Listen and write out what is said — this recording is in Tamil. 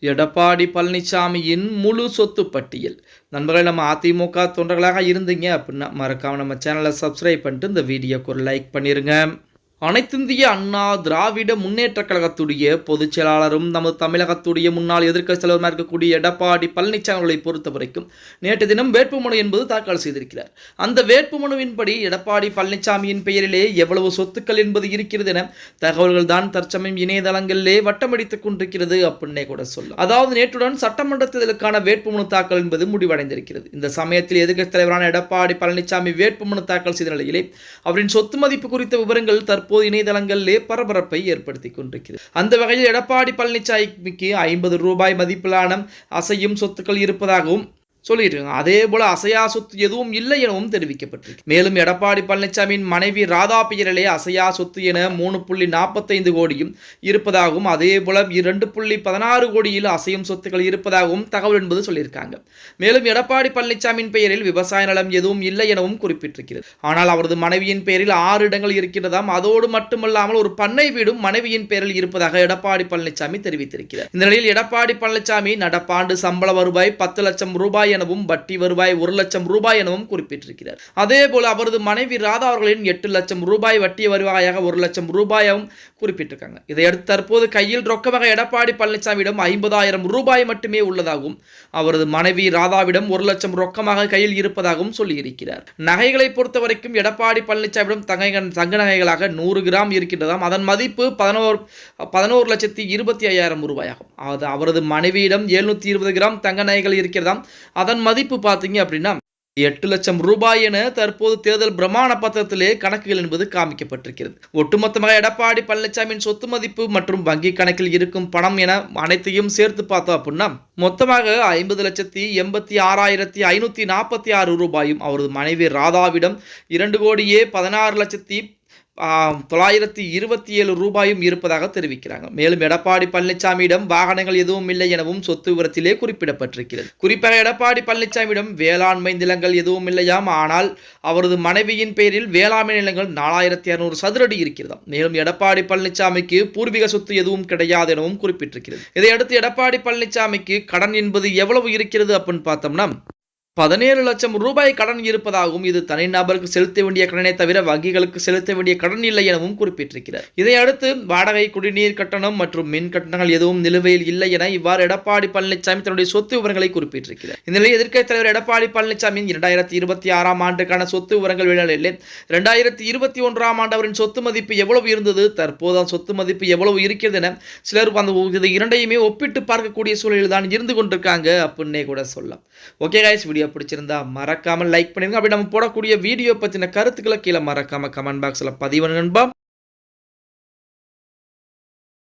எடப்பாடி பழனிசாமியின் முழு சொத்து பட்டியல். நண்பர்கள், நம்ம அதிமுக தொண்டர்களாக இருந்தீங்க அப்படின்னா மறக்காம நம்ம சேனலை சப்ஸ்கிரைப் பண்ணிட்டு இந்த வீடியோக்கு ஒரு லைக் பண்ணிருங்க. அனைத்திந்திய அண்ணா திராவிட முன்னேற்ற கழகத்துடைய பொதுச் செயலாளரும் நமது தமிழகத்துடைய முன்னாள் எதிர்க்கட்சி தலைவராக இருக்கக்கூடிய எடப்பாடி பழனிசாமி அவர்களை பொறுத்த வரைக்கும் நேற்று தினம் வேட்புமனு என்பது தாக்கல் செய்திருக்கிறார். அந்த வேட்புமனுவின்படி எடப்பாடி பழனிசாமியின் பெயரிலே எவ்வளவு சொத்துக்கள் என்பது இருக்கிறது என தகவல்கள் தான் தற்சமயம் இணையதளங்களிலே வட்டமடித்துக் கொண்டிருக்கிறது அப்படின்னே கூட சொல்லும். அதாவது நேற்றுடன் சட்டமன்ற தேர்தலுக்கான வேட்புமனு தாக்கல் என்பது முடிவடைந்திருக்கிறது. இந்த சமயத்தில் எதிர்க்கட்சி தலைவரான எடப்பாடி பழனிசாமி வேட்புமனு தாக்கல் செய்த நிலையிலே அவரின் சொத்து மதிப்பு குறித்த விவரங்கள் தற்போது இணையதளங்களிலே பரபரப்பை ஏற்படுத்தி கொண்டிருக்கிறது. அந்த வகையில் எடப்பாடி பழனிசாமிக்கு 50 ரூபாய் மதிப்பிலான அசையும் சொத்துக்கள் இருப்பதாகவும் சொல்லியிருக்காங்க. அதே போல அசையா சொத்து எதுவும் இல்லை எனவும் தெரிவிக்கப்பட்டிருக்கு. மேலும் எடப்பாடி பழனிசாமியின் மனைவி ராதா பெயரிலே அசையா சொத்து என 3.45 கோடியும் இருப்பதாகவும், அதே போல 2.16 கோடியில் அசையும் சொத்துக்கள் இருப்பதாகவும் தகவல் என்பது சொல்லியிருக்காங்க. மேலும் எடப்பாடி பழனிசாமியின் பெயரில் விவசாய நிலம் எதுவும் இல்லை எனவும் குறிப்பிட்டிருக்கிறது. ஆனால் அவரது மனைவியின் பெயரில் 6 இடங்கள் இருக்கிறதாம். அதோடு மட்டுமல்லாமல் ஒரு பண்ணை வீடும் மனைவியின் பெயரில் இருப்பதாக எடப்பாடி பழனிசாமி தெரிவித்திருக்கிறார். இந்த நிலையில் எடப்பாடி பழனிசாமி நடப்பாண்டு சம்பள வருவாய் 10 லட்சம் ரூபாய் எனவும் வட்டி வருவாய் 1 லட்சம் ரூபாய் எனவும் குறிப்பிட்டிருக்கிறார். அதே போல அவரது மனைவி ராதா அவர்களின் 8 லட்சம் ரூபாய் வட்டி வருவாயாக 1 லட்சம் ரூபாயும் குறிப்பிட்டிருக்காங்க. இதையடுத்து தற்போது கையில் ரொக்கமாக எடப்பாடி பழனிசாமியிடம் 50,000 ரூபாய் மட்டுமே உள்ளதாகவும், அவரது மனைவி ராதாவிடம் 1 லட்சம் ரொக்கமாக கையில் இருப்பதாகவும் சொல்லியிருக்கிறார். நகைகளை பொறுத்த வரைக்கும் எடப்பாடி பழனிசாமியிடம் தங்க நகைகளாக 100 கிராம் இருக்கின்றதாம். அதன் மதிப்பு 11,25,000 ரூபாயாகும். அவரது மனைவியிடம் 720 கிராம் தங்க நகைகள் இருக்கிறதாம். அதன் மதிப்பு பார்த்தீங்க அப்படின்னா 8 லட்சம் ரூபாய் என தற்போது தேர்தல் பிரமாண பத்திரத்திலே கணக்குகள் என்பது காமிக்கப்பட்டிருக்கிறது. ஒட்டுமொத்தமாக எடப்பாடி பழனிசாமியின் சொத்து மதிப்பு மற்றும் வங்கி கணக்கில் இருக்கும் பணம் என அனைத்தையும் சேர்த்து பார்த்தோம் அப்படின்னா மொத்தமாக 50,86,546 ரூபாயும், அவரது மனைவி ராதாவிடம் 2,16,927 ரூபாயும் இருப்பதாக தெரிவிக்கிறாங்க. மேலும் எடப்பாடி பழனிசாமியிடம் வாகனங்கள் எதுவும் இல்லை எனவும் சொத்து விவரத்திலே குறிப்பிடப்பட்டிருக்கிறது. குறிப்பாக எடப்பாடி பழனிசாமியிடம் வேளாண்மை நிலங்கள் எதுவும் இல்லையாம். ஆனால் அவரது மனைவியின் பெயரில் வேளாண்மை நிலங்கள் 4,200 சதுரடி இருக்கிறதாம். மேலும் எடப்பாடி பழனிசாமிக்கு பூர்வீக சொத்து எதுவும் கிடையாது எனவும் குறிப்பிட்டிருக்கிறது. இதையடுத்து எடப்பாடி பழனிசாமிக்கு கடன் என்பது எவ்வளவு இருக்கிறது அப்படின்னு பார்த்தோம்னா 17 லட்சம் ரூபாய் கடன் இருப்பதாகவும், இது தனிநபருக்கு செலுத்த வேண்டிய கடனை தவிர வங்கிகளுக்கு செலுத்த வேண்டிய கடன் இல்லை எனவும் குறிப்பிட்டிருக்கிறார். இதையடுத்து வாடகை, குடிநீர் கட்டணம் மற்றும் மின் கட்டணங்கள் எதுவும் நிலுவையில் இல்லை என இவ்வாறு எடப்பாடி பழனிசாமி தன்னுடைய சொத்து விவரங்களை குறிப்பிட்டிருக்கிறார். இந்த நிலையில் எதிர்க்கட்சி தலைவர் எடப்பாடி பழனிசாமியின் 2026 ஆண்டுக்கான சொத்து விவரங்கள் வெளியிலே 2021 ஆண்டு அவரின் சொத்து மதிப்பு எவ்வளவு இருந்தது, தற்போது சொத்து மதிப்பு எவ்வளவு இருக்கிறது என சிலர் அந்த இரண்டையுமே ஒப்பிட்டு பார்க்கக்கூடிய சூழலில் தான் இருந்து கொண்டிருக்காங்க அப்படின்னே கூட சொல்லலாம். ஓகே கைஸ், வீடியோ பிடிச்சிருந்தா மறக்காம லைக் பண்ணிருங்க. அப்படி நம்ம போடக்கூடிய வீடியோ பத்தின கருத்துக்களை கீழே மறக்காம கமெண்ட் பாக்ஸ்ல பதிவு பண்ணுங்க.